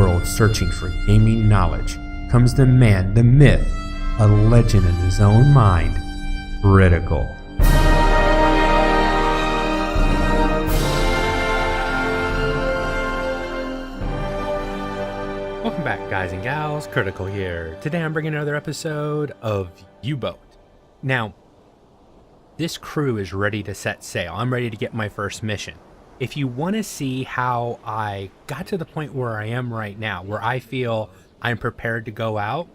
world searching for gaming knowledge comes the man, the myth, a legend in his own mind, Critical. Welcome back, guys and gals. Critical here. Today I'm bringing another episode of UBoat. Now, this crew is ready to set sail. I'm ready to get my first mission. If you want to see how I got to the point where I am right now, where I feel I'm prepared to go out,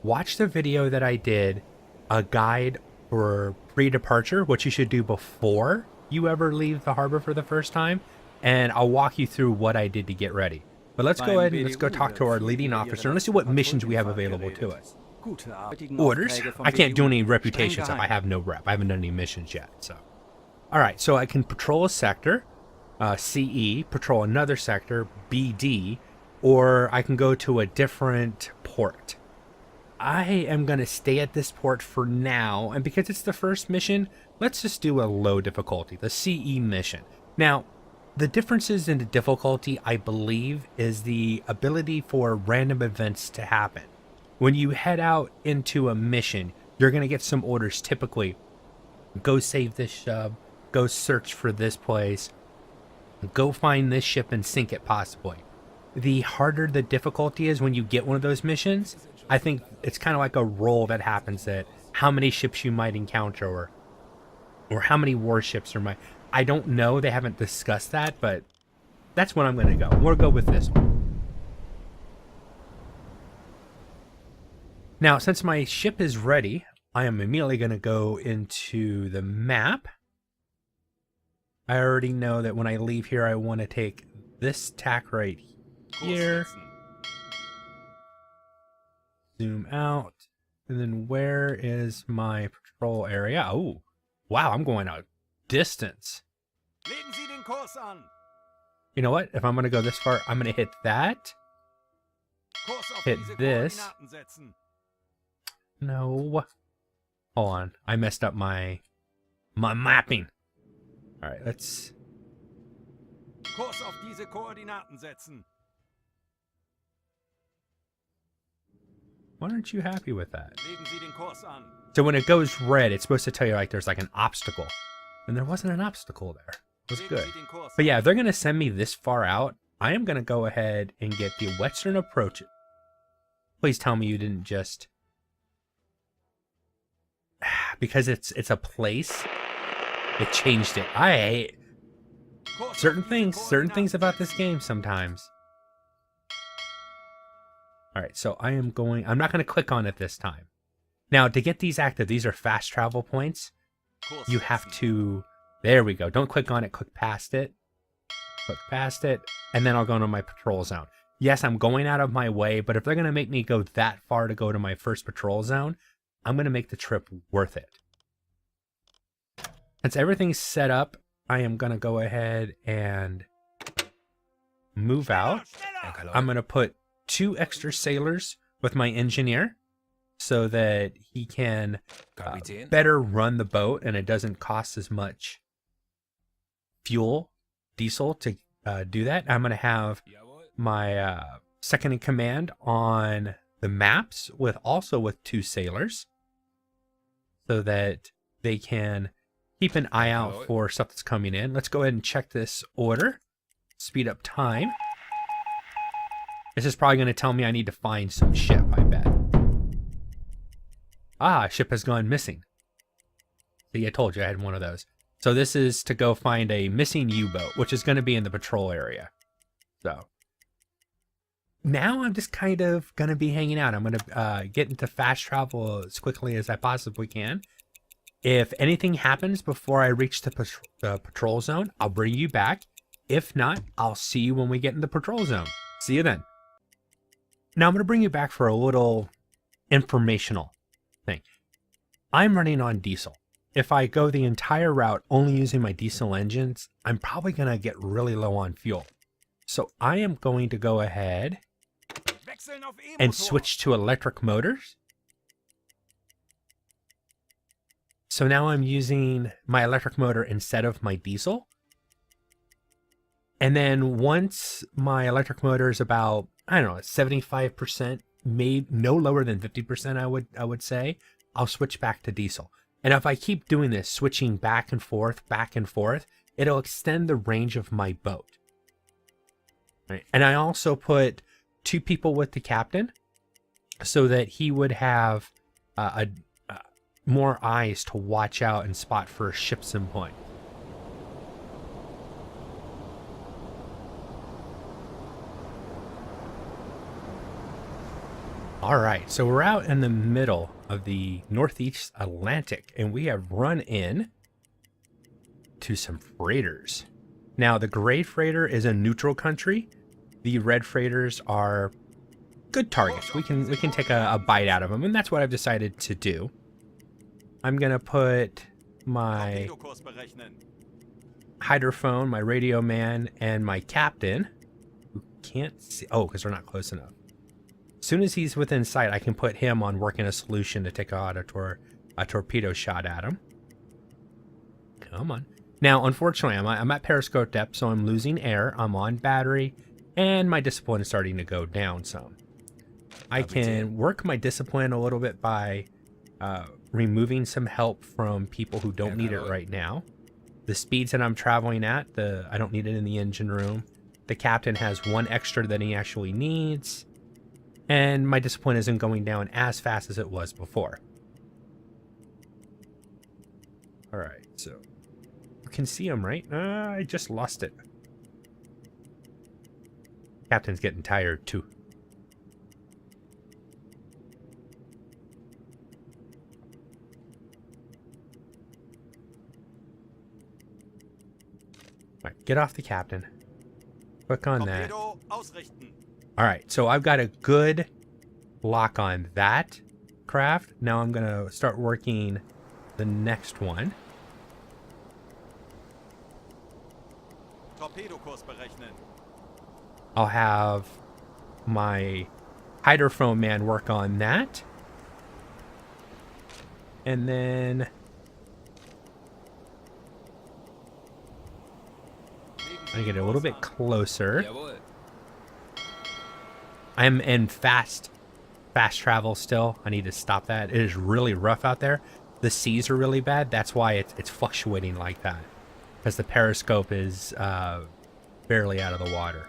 watch the video that I did, a guide for pre-departure, what you should do before you ever leave the harbor for the first time, and I'll walk you through what I did to get ready. But let's go ahead and let's go talk to our leading officer and let's see what missions we have available to us. Orders? I can't do any reputations if I have no rep. I haven't done any missions yet, so. Alright, so I can patrol a sector, CE, patrol another sector, BD, or I can go to a different port. I am going to stay at this port for now, and because it's the first mission, let's just do a low difficulty, the CE mission. Now, the differences in the difficulty, I believe, is the ability for random events to happen. When you head out into a mission, you're going to get some orders, typically, go save this ship, go search for this place, go find this ship and sink it possibly. The harder the difficulty is when you get one of those missions, I think it's kind of like a roll that happens, that how many ships you might encounter or how many warships or I don't know, they haven't discussed that, but that's what I'm going to go. We'll go with this one. Now, since my ship is ready, I am immediately going to go into the map. I already know that when I leave here, I want to take this tack right here. Zoom out. And then where is my patrol area? Oh, wow, I'm going a distance. You know what? If I'm going to go this far, I'm going to hit that. Hit this. No. Hold on. I messed up my mapping. All right, let's... Kurs auf diese Koordinaten setzen. Why aren't you happy with that? Legen Sie den Kurs an. So when it goes red, it's supposed to tell you like there's like an obstacle. And there wasn't an obstacle there. It was good. But yeah, if they're going to send me this far out, I am going to go ahead and get the western approach. Please tell me you didn't just... Because it's a place, it changed it. I hate certain things about this game sometimes. Alright, so I'm not going to click on it this time. Now, to get these active, these are fast travel points. You have to, there we go. Don't click on it, click past it. Click past it, and then I'll go into my patrol zone. Yes, I'm going out of my way, but if they're going to make me go that far to go to my first patrol zone, I'm going to make the trip worth it. Since everything's set up, I am going to go ahead and move out. I'm going to put 2 extra sailors with my engineer so that he can better run the boat and it doesn't cost as much diesel to do that. I'm going to have my second in command on the maps also with 2 sailors so that they can keep an eye out for stuff that's coming in. Let's go ahead and check this order. Speed up time. This is probably going to tell me I need to find some ship, I bet. Ah, ship has gone missing. See, I told you I had one of those. So this is to go find a missing U-boat, which is going to be in the patrol area. So now I'm just kind of going to be hanging out. I'm going to get into fast travel as quickly as I possibly can. If anything happens before I reach the patrol zone, I'll bring you back. If not, I'll see you when we get in the patrol zone. See you then. Now I'm going to bring you back for a little informational thing. I'm running on diesel. If I go the entire route only using my diesel engines, I'm probably going to get really low on fuel. So I am going to go ahead and switch to electric motors. So now I'm using my electric motor instead of my diesel. And then once my electric motor is about, I don't know, 75%, maybe no lower than 50%, I would say, I'll switch back to diesel. And if I keep doing this, switching back and forth, it'll extend the range of my boat. Right? And I also put 2 people with the captain so that he would have more eyes to watch out and spot for ships in point. All right, so we're out in the middle of the Northeast Atlantic, and we have run in to some freighters. Now, the gray freighter is a neutral country. The red freighters are good targets. We can take a bite out of them, and that's what I've decided to do. I'm gonna put my hydrophone, my radio man, and my captain, who can't see. Oh, because we're not close enough. As soon as he's within sight, I can put him on working a solution to take out a torpedo shot at him. Come on. Now, unfortunately, I'm at periscope depth, so I'm losing air. I'm on battery, and my discipline is starting to go down some. I can work my discipline a little bit by removing some help from people who don't need it right now. The speeds that I'm traveling at, I don't need it in the engine room. The captain has 1 extra than he actually needs. And my discipline isn't going down as fast as it was before. All right, so you can see him, right? I just lost it. Captain's getting tired too. All right, get off the captain. Click on that. All right, so I've got a good lock on that craft. Now I'm gonna start working the next one. I'll have my hydrophone man work on that. And then I get a little bit closer. I'm in fast travel still. I need to stop that. It is really rough out there. The seas are really bad. That's why it's fluctuating like that. Because the periscope is barely out of the water.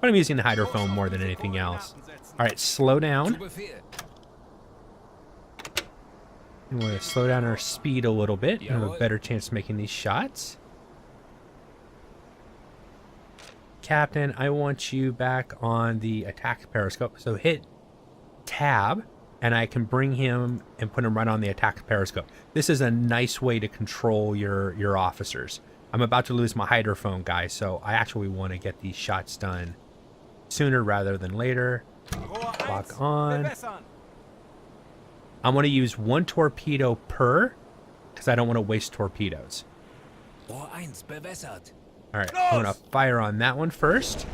But I'm using the hydrophone more than anything else. All right, slow down. I'm going to slow down our speed a little bit. Have a better chance of making these shots. Captain, I want you back on the attack periscope. So hit tab, and I can bring him and put him right on the attack periscope. This is a nice way to control your officers. I'm about to lose my hydrophone guy, so I actually want to get these shots done sooner rather than later. Lock on. I'm going to use 1 torpedo per, because I don't want to waste torpedoes. Alright, I'm going to fire on that one first.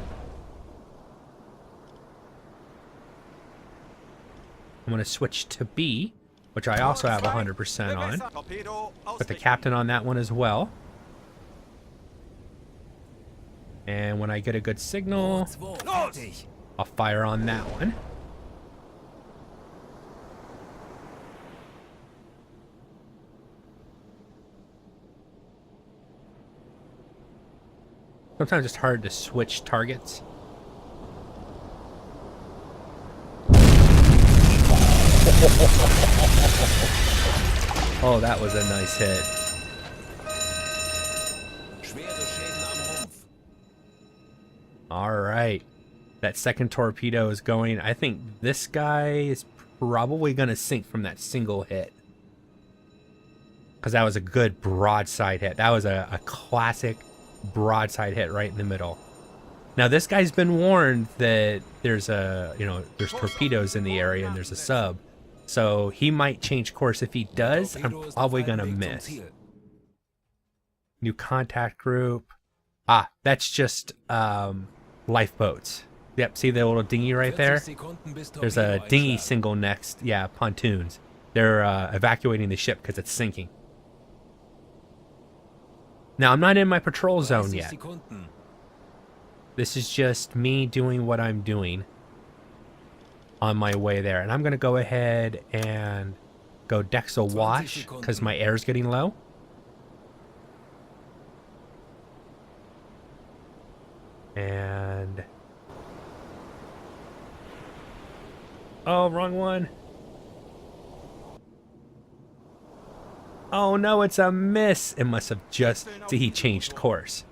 I'm going to switch to B, which I also have 100% on. Put the captain on that one as well. And when I get a good signal, I'll fire on that one. Sometimes it's hard to switch targets. Oh, that was a nice hit. All right. That second torpedo is going. I think this guy is probably going to sink from that single hit. Because that was a good broadside hit. That was a classic broadside hit right in the middle. Now this guy's been warned that there's there's torpedoes in the area and there's a sub, so he might change course. If he does, I'm probably gonna miss. New contact group. That's just lifeboats. Yep, see the little dinghy right there? There's a dinghy single next. Yeah, pontoons. They're evacuating the ship because it's sinking. Now, I'm not in my patrol zone yet. This is just me doing what I'm doing on my way there. And I'm going to go ahead and go Dexel Wash because my air's getting low. And... oh, wrong one. Oh no, it's a miss. It must have just... see, he changed course.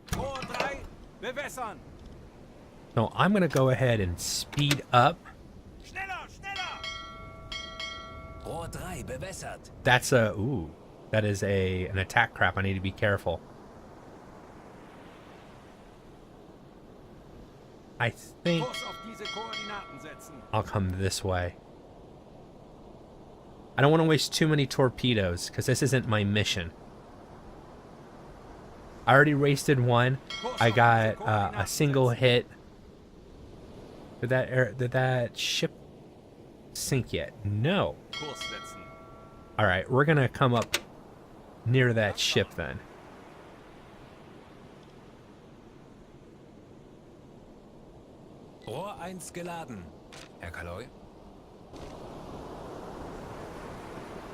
Tor 3, bewässern. So I'm going to go ahead and speed up. Schneller, schneller. Rohr 3 bewässert. That's a... ooh. That is an attack crap. I need to be careful. I think Kurs auf diese Koordinaten setzen. I'll come this way. I don't want to waste too many torpedoes because this isn't my mission. I already wasted one. I got a single hit. Did that ship sink yet? No. Kurs setzen. All right, we're gonna come up near that ship then. Rohr 1 geladen. Herr Kaloi.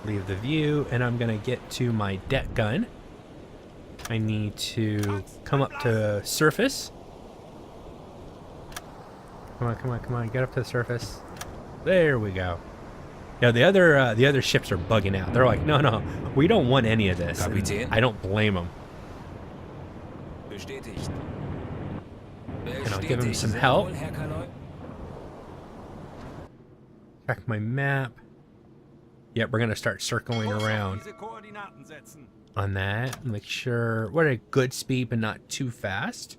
Leave the view, and I'm gonna get to my deck gun. I need to come up to surface. Come on, come on, come on! Get up to the surface. There we go. Now the other ships are bugging out. They're like, no, no, we don't want any of this. And Kapitän? I don't blame them. Bestätigt. And I'll give him Bestätigt. some Sehr help. wohl, Herr Kaloi. Check my map. Yep, we're gonna start circling Kurs auf around diese Koordinaten setzen. on that. Make sure we're at a good speed, but not too fast.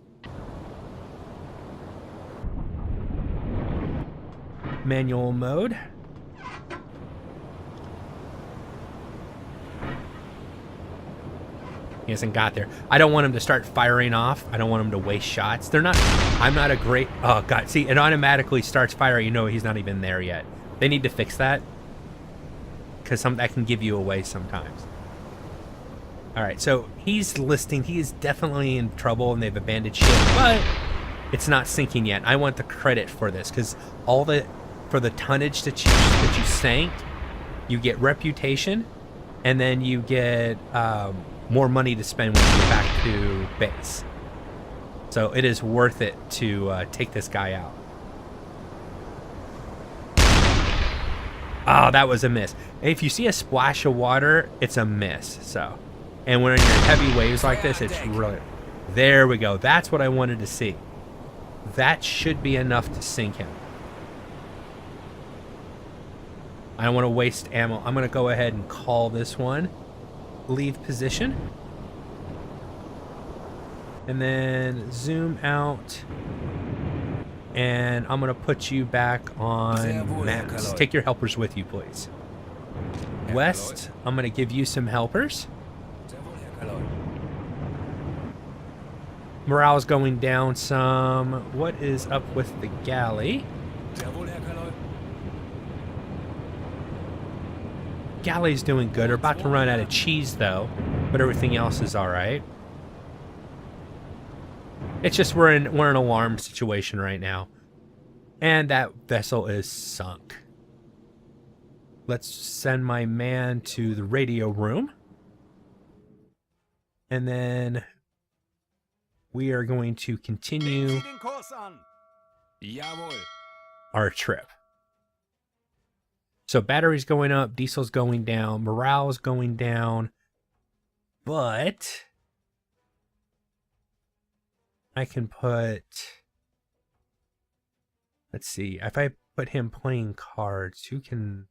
Manual mode. He hasn't got there. I don't want him to start firing off. I don't want him to waste shots. They're not... I'm not a great... oh, God. See, it automatically starts firing. You know he's not even there yet. They need to fix that. Because that can give you away sometimes. Alright, so he's listing... he is definitely in trouble and they've abandoned ship. But it's not sinking yet. I want the credit for this. Because all the... for the tonnage that you sank, you get reputation. And then you get... more money to spend when you get back to base. So it is worth it to take this guy out. Oh, that was a miss. If you see a splash of water, it's a miss. So, and when you're in heavy waves like this, it's really... there we go. That's what I wanted to see. That should be enough to sink him. I don't want to waste ammo. I'm going to go ahead and call this one. Leave position. And then zoom out. And I'm going to put you back on maps. Take your helpers with you, please. West, I'm going to give you some helpers. Sehr wohl, Herr Kaloi. Morale's going down some. What is up with the galley? Sehr wohl, Herr Kaloi. Galley's doing good. We're about to run out of cheese, though. But everything else is alright. It's just we're in an alarm situation right now. And that vessel is sunk. Let's send my man to the radio room. And then we are going to continue Legen Sie den Kurs an. Jawohl. our trip. So battery's going up, diesel's going down, morale's going down, but I can put, let's see, if I put him playing cards, who can,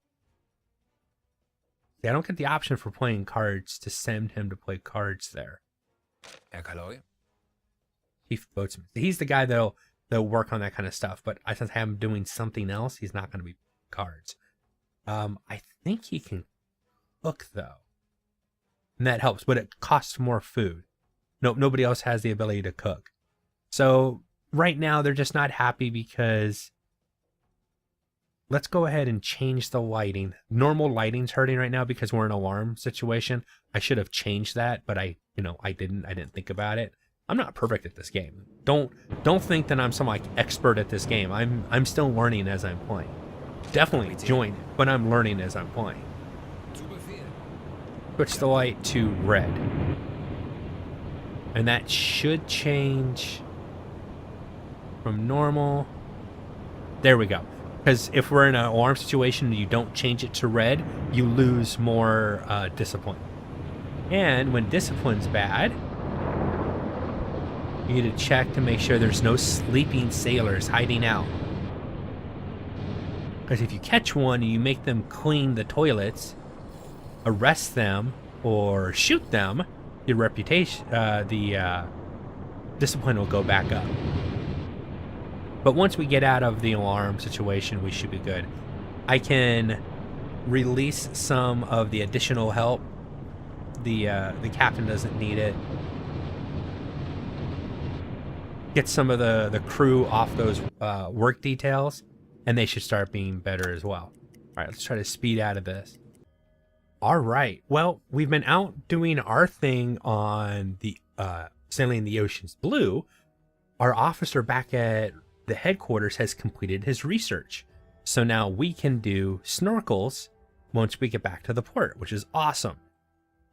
see, I don't get the option for playing cards to send him to play cards there. Herr Kaloi. Chief Boatsman. He's the guy that'll work on that kind of stuff, but I have him doing something else, he's not going to be cards. I think he can cook, though. And that helps, but it costs more food. Nope, nobody else has the ability to cook. So, right now, they're just not happy because... let's go ahead and change the lighting. Normal lighting's hurting right now because we're in an alarm situation. I should have changed that, but I didn't think about it. I'm not perfect at this game. Don't think that I'm some like expert at this game. I'm still learning as I'm playing. Definitely enjoying it, but I'm learning as I'm playing. Zu Befehl. Switch the light to red. And that should change from normal. There we go. Because if we're in an alarm situation and you don't change it to red, you lose more discipline. And when discipline's bad, you need to check to make sure there's no sleeping sailors hiding out. Because if you catch one and you make them clean the toilets, arrest them, or shoot them, your reputation, the discipline will go back up. But once we get out of the alarm situation, we should be good. I can release some of the additional help. The captain doesn't need it. Get some of the crew off those work details, and they should start being better as well. All right, let's try to speed out of this. All right, well, we've been out doing our thing on the sailing the ocean's blue. Our officer back at the headquarters has completed his research. So now we can do snorkels once we get back to the port, which is awesome.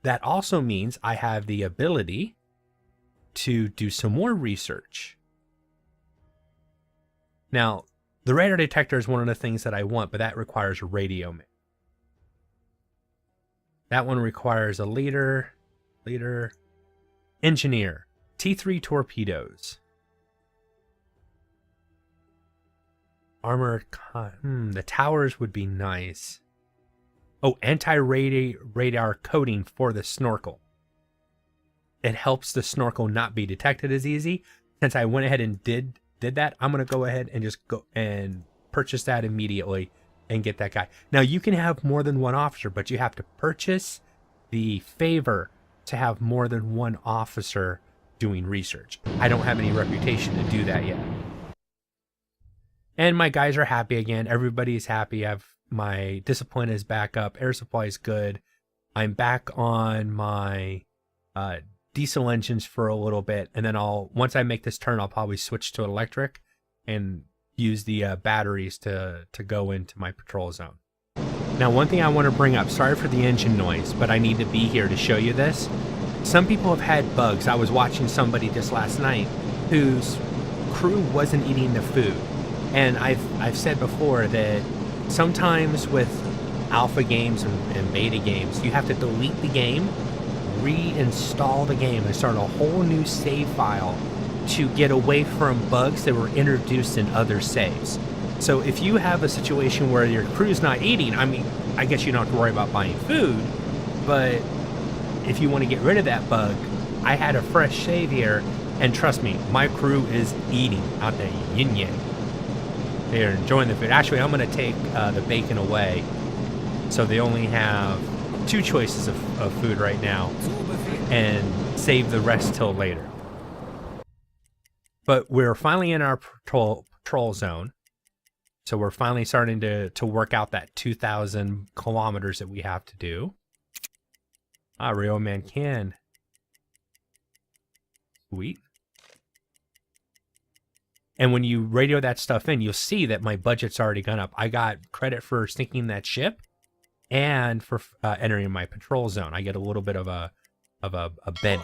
That also means I have the ability to do some more research. Now, the radar detector is one of the things that I want, but that requires a radio man. That one requires a leader, engineer, T3 torpedoes. Armored the towers would be nice. Oh, anti-radar coating for the snorkel. It helps the snorkel not be detected as easy. Since I went ahead and did that, I'm going to go ahead and just go and purchase that immediately and get that guy. Now, you can have more than one officer, but you have to purchase the favor to have more than one officer doing research. I don't have any reputation to do that yet. And my guys are happy again. Everybody's happy. My discipline is back up. Air supply is good. I'm back on my diesel engines for a little bit, and then once I make this turn, I'll probably switch to electric and use the batteries to go into my patrol zone. Now, one thing I want to bring up, sorry for the engine noise, but I need to be here to show you this. Some people have had bugs. I was watching somebody just last night whose crew wasn't eating the food. And I've said before that sometimes with alpha games and beta games, you have to delete the game, reinstall the game, and start a whole new save file to get away from bugs that were introduced in other saves. So if you have a situation where your crew's not eating, I mean, I guess you don't have to worry about buying food, but if you want to get rid of that bug, I had a fresh save here, and trust me, my crew is eating out there, yin-yang. They're enjoying the food. Actually, I'm going to take the bacon away, so they only have 2 choices of food right now, and save the rest till later. But we're finally in our patrol zone, so we're finally starting to work out that 2,000 kilometers that we have to do. Rio Man can. Sweet. And when you radio that stuff in, you'll see that my budget's already gone up. I got credit for sinking that ship and for entering my patrol zone. I get a little bit of a bed.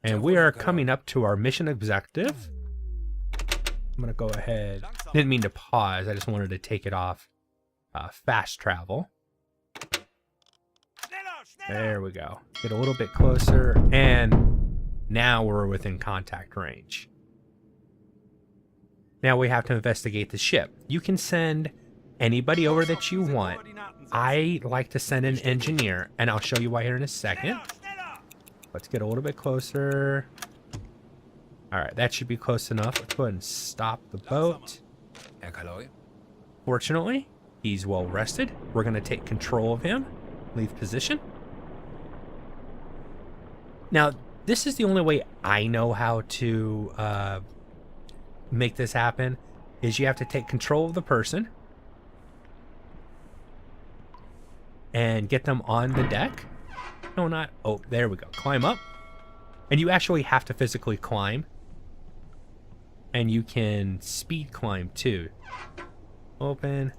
And we are coming up to our mission objective. I'm going to go ahead. Didn't mean to pause. I just wanted to take it off. Fast travel. There we go. Get a little bit closer. And now we're within contact range. Now we have to investigate the ship. You can send anybody over that you want. I like to send an engineer, and I'll show you why here in a second. Let's get a little bit closer. All right, that should be close enough. Let's go ahead and stop the boat. Fortunately, he's well rested. We're going to take control of him. Leave position. Now, this is the only way I know how to make this happen, is you have to take control of the person and get them on the deck. No, not. Oh, there we go. Climb up. And you actually have to physically climb. And you can speed climb too. Open,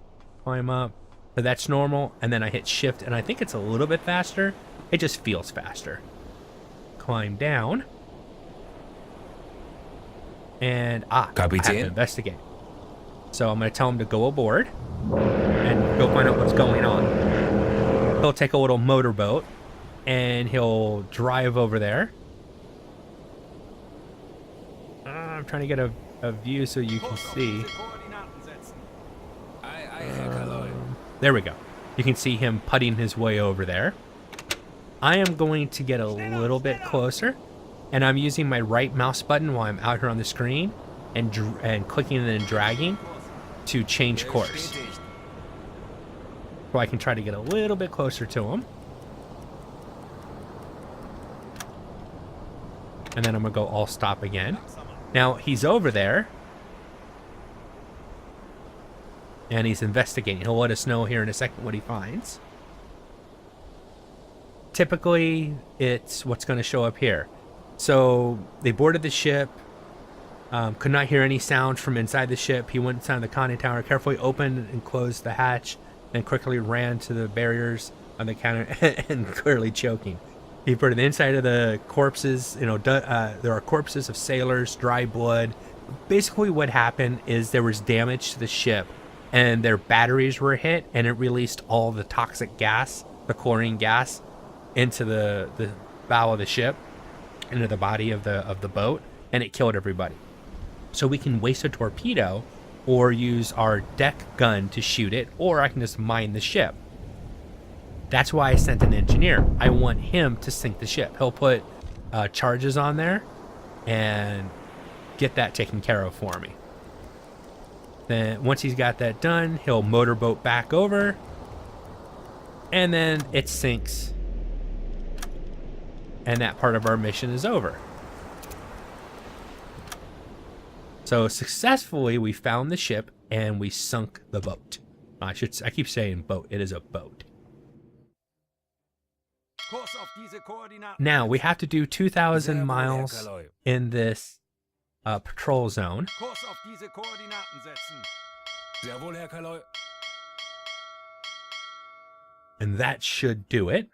climb up. So that's normal. And then I hit shift and I think it's a little bit faster. It just feels faster. Climb down. And I have to investigate. So I'm going to tell him to go aboard and go find out what's going on. He'll take a little motorboat and he'll drive over there. I'm trying to get a view so you can see. There we go. You can see him putting his way over there. I am going to get a little bit closer, and I'm using my right mouse button while I'm out here on the screen and clicking and then dragging to change course. So I can try to get a little bit closer to him. And then I'm going to go all stop again. Now, he's over there. And he's investigating. He'll let us know here in a second what he finds. Typically, it's what's going to show up here. So, they boarded the ship. Could not hear any sound from inside the ship. He went inside the conning tower, carefully opened and closed the hatch, and quickly ran to the barriers on the counter and clearly choking. He put it inside of the corpses. You know, there are corpses of sailors, dry blood. Basically, what happened is there was damage to the ship, and their batteries were hit, and it released all the toxic gas, the chlorine gas, into the bow of the ship, into the body of the boat, and it killed everybody. So we can waste a torpedo, or use our deck gun to shoot it, or I can just mine the ship. That's why I sent an engineer. I want him to sink the ship. He'll put charges on there and get that taken care of for me. Then once he's got that done, he'll motorboat back over, and then it sinks. And that part of our mission is over. So successfully, we found the ship and we sunk the boat. I keep saying boat. It is a boat. Now, we have to do 2,000 miles in this patrol zone. And that should do it.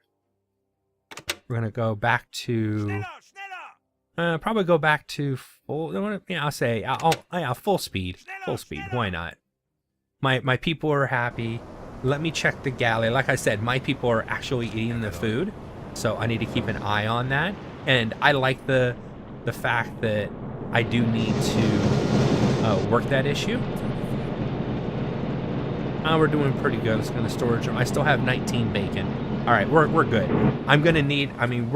We're going to go back to... probably go back to full... Yeah, I'll say... full speed. Full speed. Why not? My people are happy. Let me check the galley. Like I said, my people are actually eating the food. So I need to keep an eye on that. And I like the fact that I do need to work that issue. We're doing pretty good. Let's go to the storage room. I still have 19 bacon. All right, we're good. I'm going to need... I mean,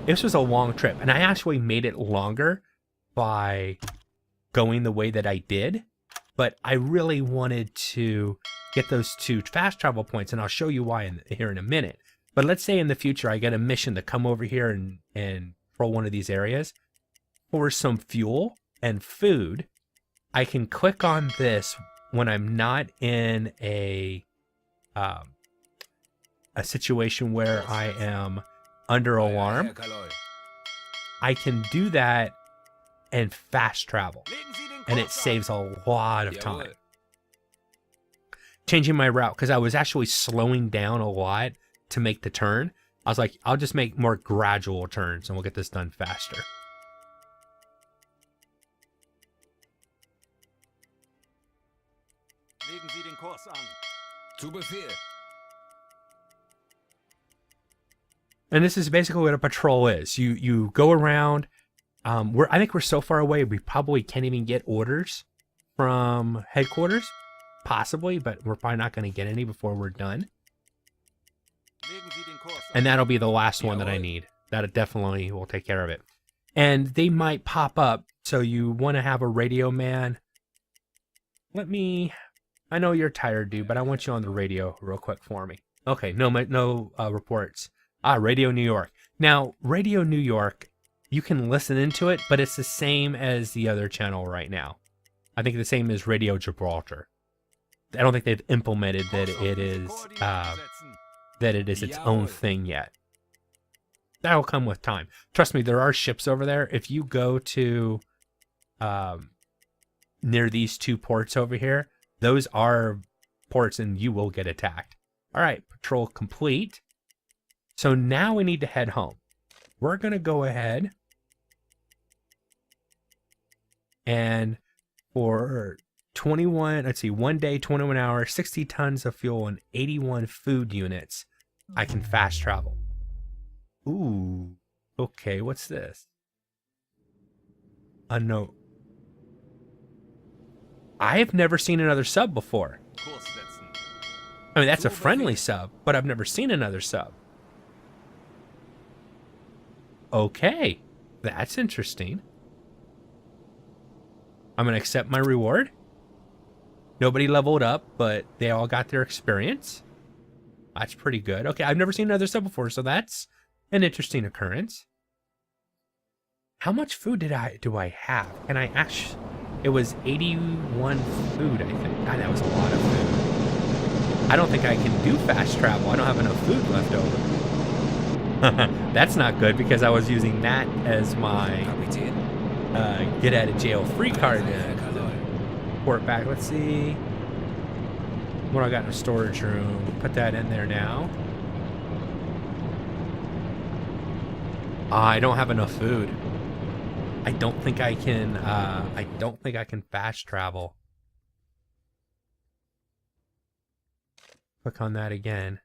this was a long trip. And I actually made it longer by going the way that I did. But I really wanted to get those 2 fast travel points. And I'll show you why here in a minute. But let's say in the future I get a mission to come over here and patrol one of these areas for some fuel and food. I can click on this when I'm not in a situation where I am under alarm. I can do that and fast travel, and it saves a lot of time. Changing my route, because I was actually slowing down a lot to make the turn. I was like, I'll just make more gradual turns and we'll get this done faster. Legen Sie den Kurs an. Zu Befehl. And this is basically what a patrol is. You go around. I think we're so far away we probably can't even get orders from headquarters. Possibly, but we're probably not going to get any before we're done. And that'll be the last one that I need. That definitely will take care of it. And they might pop up, so you want to have a radio man. I know you're tired, dude, but I want you on the radio real quick for me. Okay, no reports. Radio New York. Now, Radio New York, you can listen into it, but it's the same as the other channel right now. I think the same as Radio Gibraltar. I don't think they've implemented that it is its own thing yet. that'll come with time. Trust me, there are ships over there. If you go to near these two ports over here, those are ports and you will get attacked. All right, patrol complete. So now we need to head home. We're going to go ahead and for 21, let's see, 1 day, 21 hours, 60 tons of fuel, and 81 food units, I can fast travel. Ooh, okay, what's this? A note. I have never seen another sub before. Kurs setzen. I mean, that's a friendly sub, but I've never seen another sub. Okay, that's interesting. I'm going to accept my reward. Nobody leveled up, but they all got their experience. That's pretty good. Okay, I've never seen another sub before, so that's an interesting occurrence. How much food do I have? Can I actually... It was 81 food, I think. God, that was a lot of food. I don't think I can do fast travel. I don't have enough food left over. That's not good because I was using that as my get out of jail free card to port back. Let's see what I got in the storage room. Put that in there now. I don't have enough food. I don't think I can. I don't think I can fast travel. Click on that again.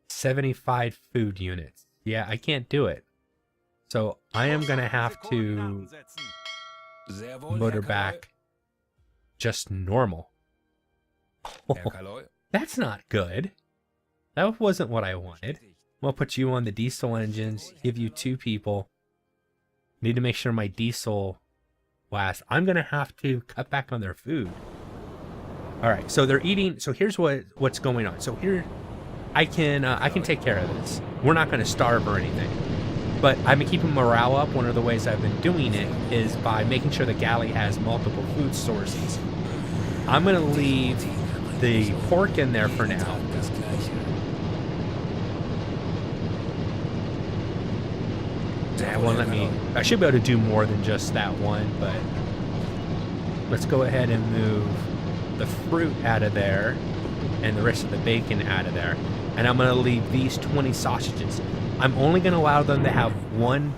75 food units. Yeah, I can't do it. So I am gonna have to motor back just normal. Oh, that's not good. That wasn't what I wanted. I'll put you on the diesel engines, give you 2 people. Need to make sure my diesel lasts. I'm gonna have to cut back on their food. All right, so they're eating. So here's what's going on. So here, I can take care of this. We're not gonna starve or anything, but I've been keeping morale up. One of the ways I've been doing it is by making sure the galley has multiple food sources. I'm gonna leave the pork in there for now. That won't let me. I should be able to do more than just that one, but let's go ahead and move the fruit out of there and the rest of the bacon out of there. And I'm going to leave these 20 sausages. I'm only going to allow them to have one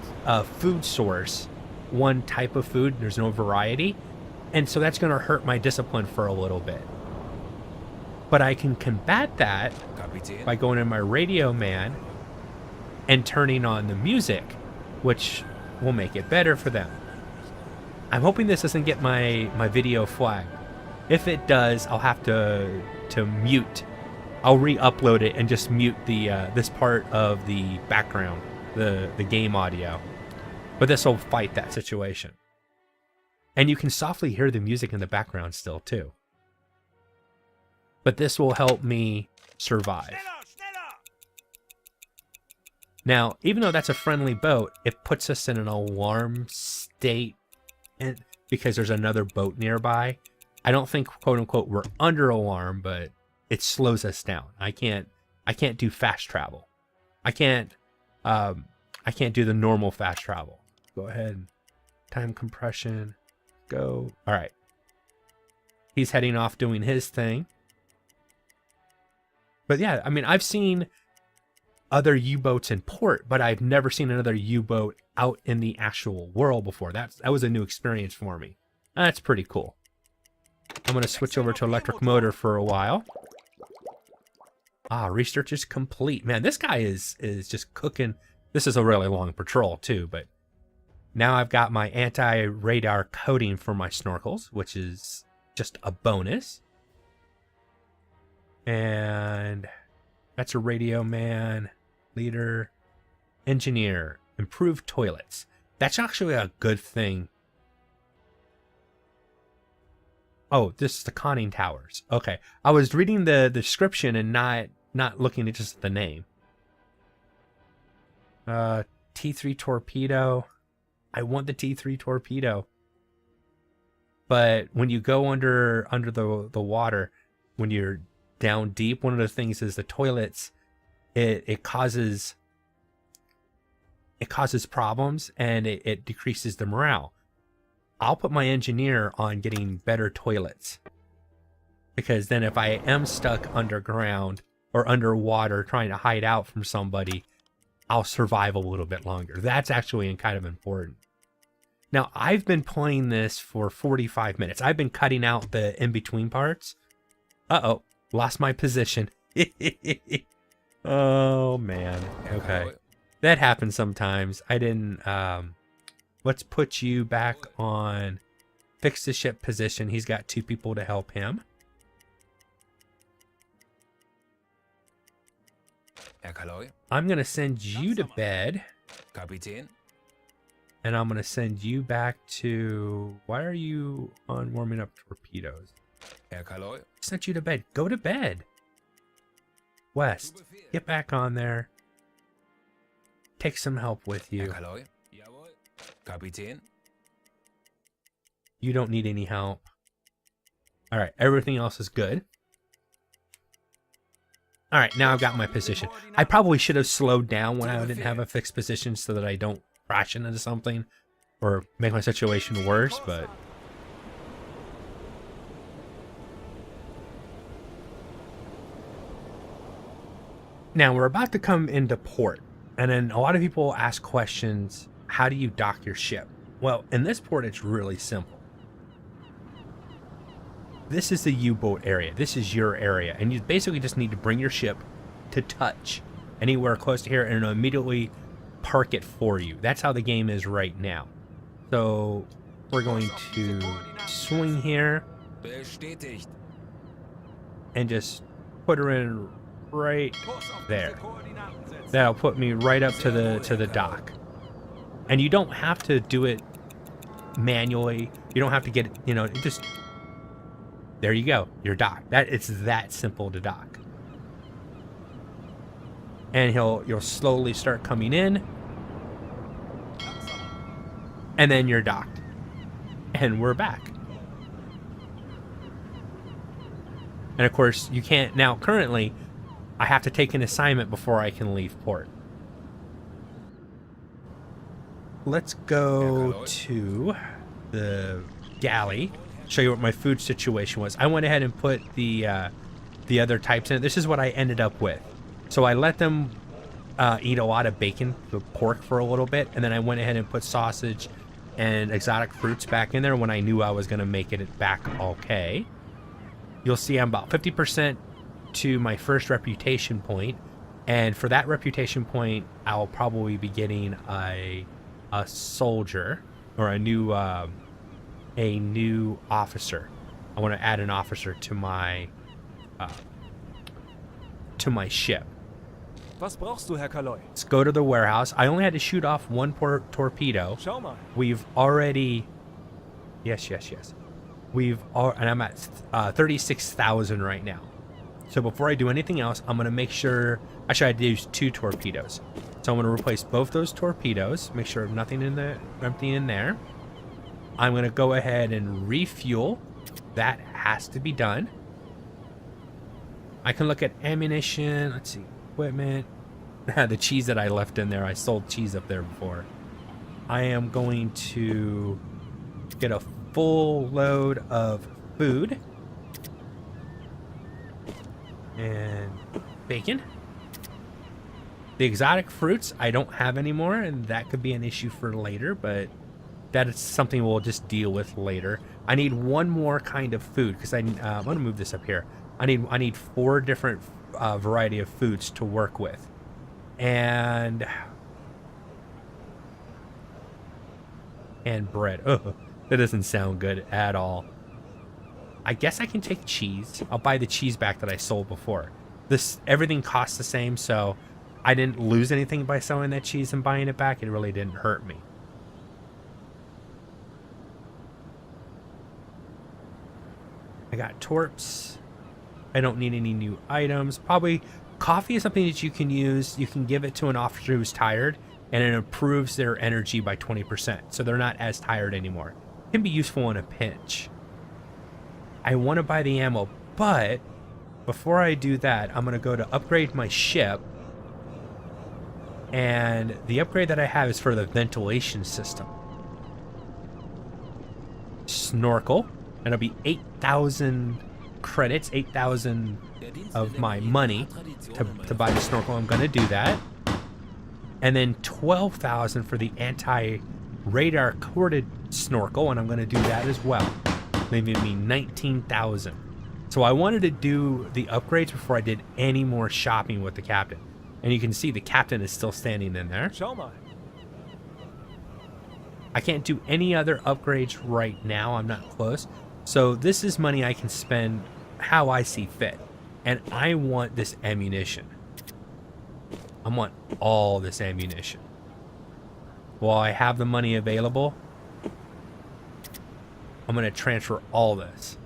food source, one type of food. There's no variety. And so that's going to hurt my discipline for a little bit. But I can combat that by going in my radio man and turning on the music, which will make it better for them. I'm hoping this doesn't get my video flagged. If it does, I'll have to mute. I'll re-upload it and just mute the this part of the background, the game audio. But this will fight that situation. And you can softly hear the music in the background still too. But this will help me survive. Schneller, schneller! Now, even though that's a friendly boat, it puts us in an alarm state, and because there's another boat nearby. I don't think, quote unquote, we're under alarm, but it slows us down. I can't do fast travel. I can't do the normal fast travel. Go ahead. Time compression. Go. All right. He's heading off doing his thing. But yeah, I mean, I've seen other U-boats in port, but I've never seen another U-boat out in the actual world before. That was a new experience for me. That's pretty cool. I'm going to switch over to electric motor for a while. Research is complete. Man, this guy is just cooking. This is a really long patrol too, but now I've got my anti-radar coating for my snorkels, which is just a bonus. And that's a radio man, leader, engineer, improved toilets. That's actually a good thing. Oh, this is the conning towers. Okay. I was reading the description and not looking at just the name. T3 torpedo. I want the T3 torpedo. But when you go under the water, when you're down deep, one of the things is the toilets it causes problems, and it decreases the morale. I'll put my engineer on getting better toilets, because then if I am stuck underground or underwater trying to hide out from somebody, I'll survive a little bit longer. That's actually kind of important. Now, I've been playing this for 45 minutes. I've been cutting out the in-between parts. Uh-oh, lost my position. Oh, man. Okay. That happens sometimes. I didn't... let's put you back on fix the ship position. He's got 2 people to help him. Herr Kaloi. I'm going to send you to bed. Kapitän. And I'm going to send you back to... Why are you on warming up torpedoes? Herr Kaloi. Sent you to bed. Go to bed. West, get back on there. Take some help with Herr you. Kaloi. Jawohl. Kapitän. You don't need any help. All right, everything else is good. All right, now I've got my position. I probably should have slowed down when I didn't have a fixed position so that I don't crash into something or make my situation worse, but... Now, we're about to come into port, and then a lot of people ask questions, how do you dock your ship? Well, in this port, it's really simple. This is the U-boat area. This is your area, and you basically just need to bring your ship to touch anywhere close to here, and it'll immediately park it for you. That's how the game is right now. So we're going to swing here Bestätigt. and just put her in right Kurs auf there. diese Koordinaten setzen. That'll put me right up to the dock. And you don't have to do it manually. You don't have to get it, you know, it just... There you go. You're docked. It's that simple to dock. And you'll slowly start coming in. And then you're docked. And we're back. And of course, you can't... Now, currently, I have to take an assignment before I can leave port. Let's go to the galley. Show you what my food situation was. I went ahead and put the other types in it. This is what I ended up with. So I let them eat a lot of bacon, the pork, for a little bit, and then I went ahead and put sausage and exotic fruits back in there when I knew I was going to make it back okay. You'll see I'm about 50% to my first reputation point, and for that reputation point, I'll probably be getting a soldier or a new officer. I want to add an officer to my ship. Was brauchst du, Herr Kaloi? Let's go to the warehouse. I only had to shoot off one torpedo. Schau mal. We've already... Yes. And I'm at 36,000 right now. So before I do anything else, I'm going to make sure... Actually, I had to use 2 torpedoes. So I'm going to replace both those torpedoes. Make sure nothing in the empty in there. I'm going to go ahead and refuel. That has to be done. I can look at ammunition. Let's see. Equipment. The cheese that I left in there. I sold cheese up there before. I am going to get a full load of food. And bacon. The exotic fruits I don't have anymore, and that could be an issue for later, but that is something we'll just deal with later. I need one more kind of food because I'm going to move this up here. I need 4 different variety of foods to work with, and bread. Oh, that doesn't sound good at all. I guess I can take cheese. I'll buy the cheese back that I sold before. Everything costs the same, so I didn't lose anything by selling that cheese and buying it back. It really didn't hurt me. I got torps. I don't need any new items. Probably coffee is something that you can use. You can give it to an officer who's tired, and it improves their energy by 20%. So they're not as tired anymore. It can be useful in a pinch. I want to buy the ammo, but before I do that, I'm going to go to upgrade my ship. And the upgrade that I have is for the ventilation system. Snorkel, and it'll be 8,000 credits, 8,000 of my money to buy the snorkel. I'm going to do that. And then 12,000 for the anti-radar corded snorkel, and I'm going to do that as well. Leaving me 19,000. So I wanted to do the upgrades before I did any more shopping with the captain. And you can see the captain is still standing in there. Schau mal. I can't do any other upgrades right now. I'm not close. So this is money I can spend how I see fit. And I want this ammunition. I want all this ammunition. While I have the money available, I'm going to transfer all this.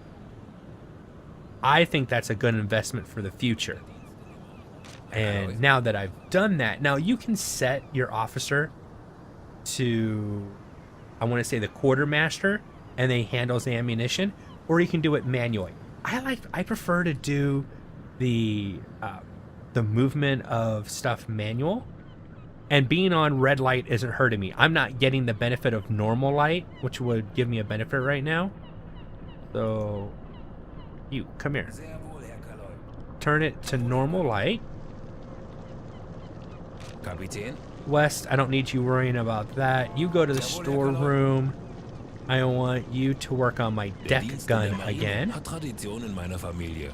I think that's a good investment for the future. And now that I've done that, now you can set your officer to, I want to say, the quartermaster, and they handles the ammunition, or you can do it manually. I prefer to do the movement of stuff manual, and being on red light isn't hurting me. I'm not getting the benefit of normal light, which would give me a benefit right now. So you come here, turn it to normal light. Kapitän? West, I don't need you worrying about that. You go to the storeroom. I want you to work on my deck gun again. Hat Tradition in meiner Familie.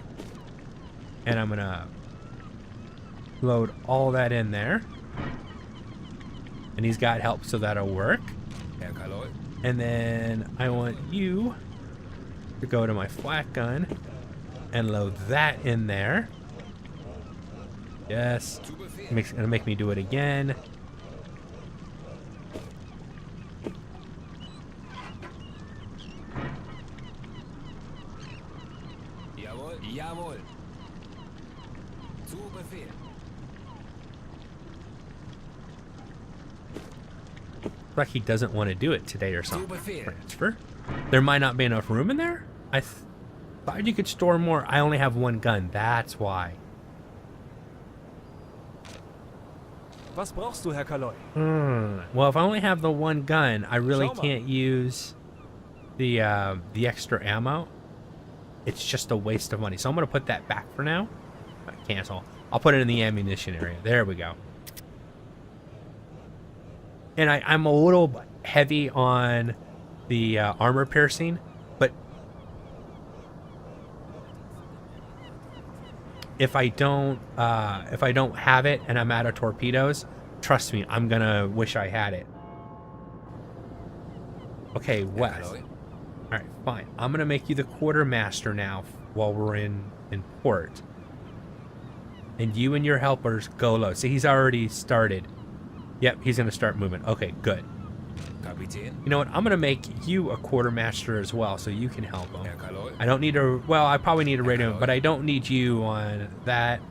And I'm gonna load all that in there. And he's got help, so that'll work. Herr Kaloi? And then I want you to go to my flak gun and load that in there. Yes. Gonna make me do it again. Jawohl. Jawohl. Zu Befehl. Like he doesn't want to do it today or something. Befehl. Transfer. There might not be enough room in there. I thought you could store more. I only have one gun. That's why. Was brauchst du, Herr Kaloi? Well, if I only have the one gun, I really Schau mal. can't use the extra ammo. It's just a waste of money. So I'm gonna put that back for now. Cancel. I'll put it in the ammunition area. There we go. And I'm a little heavy on the armor piercing, but if I don't have it and I'm out of torpedoes, trust me, I'm gonna wish I had it. Okay, West. All right, fine. I'm gonna make you the quartermaster now while we're in port. And you and your helpers go low. See, he's already started. Yep, he's gonna start moving. Okay, good. Kapitän? You know what? I'm gonna make you a quartermaster as well, so you can help him. Herr Kaloi? I don't need a. Well, I probably need a radio, but I don't need you on that.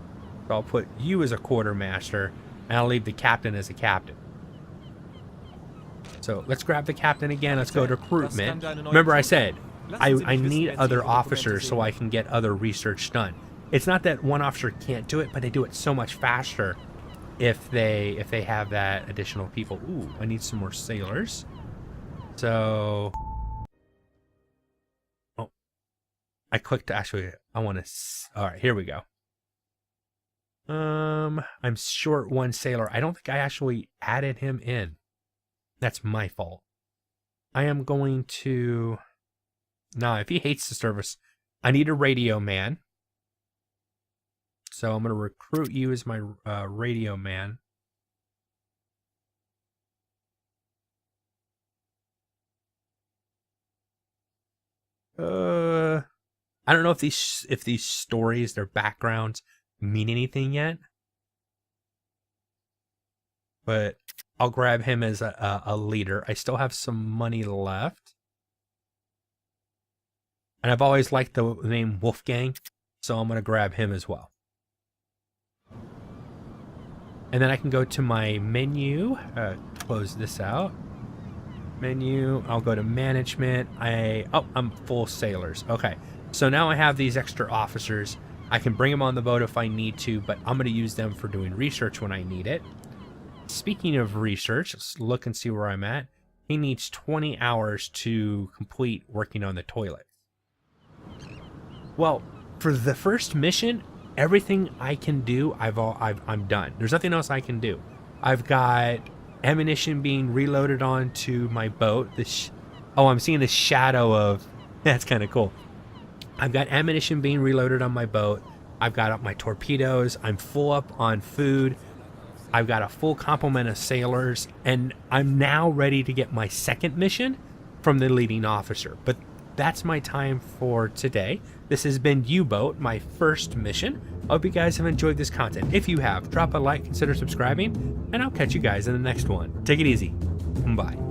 So I'll put you as a quartermaster, and I'll leave the captain as a captain. So let's grab the captain again. Let's go to recruitment. Remember, I said I need other officers so I can get other research done. It's not that one officer can't do it, but they do it so much faster if they have that additional people. Ooh, I need some more sailors. So, oh, I clicked actually. I want to. All right, here we go. I'm short one sailor. I don't think I actually added him in. That's my fault. I am going to. Nah, if he hates the service, I need a radio man. So I'm going to recruit you as my radio man. I don't know if these stories, their backgrounds, mean anything yet. But I'll grab him as a leader. I still have some money left. And I've always liked the name Wolfgang, so I'm going to grab him as well. And then I can go to my menu, close this out. Menu, I'll go to management. I'm full sailors. Okay, so now I have these extra officers. I can bring them on the boat if I need to, but I'm going to use them for doing research when I need it. speaking of research, let's look and see where I'm at. He needs 20 hours to complete working on the toilet. Well, for the first mission, everything I can do, I'm done. There's nothing else I can do. I've got ammunition being reloaded onto my boat. Oh, I'm seeing the shadow of... That's kind of cool. I've got ammunition being reloaded on my boat. I've got up my torpedoes. I'm full up on food. I've got a full complement of sailors. And I'm now ready to get my second mission from the leading officer. But that's my time for today. This has been UBoat, my first mission. I hope you guys have enjoyed this content. If you have, drop a like, consider subscribing, and I'll catch you guys in the next one. Take it easy. Bye.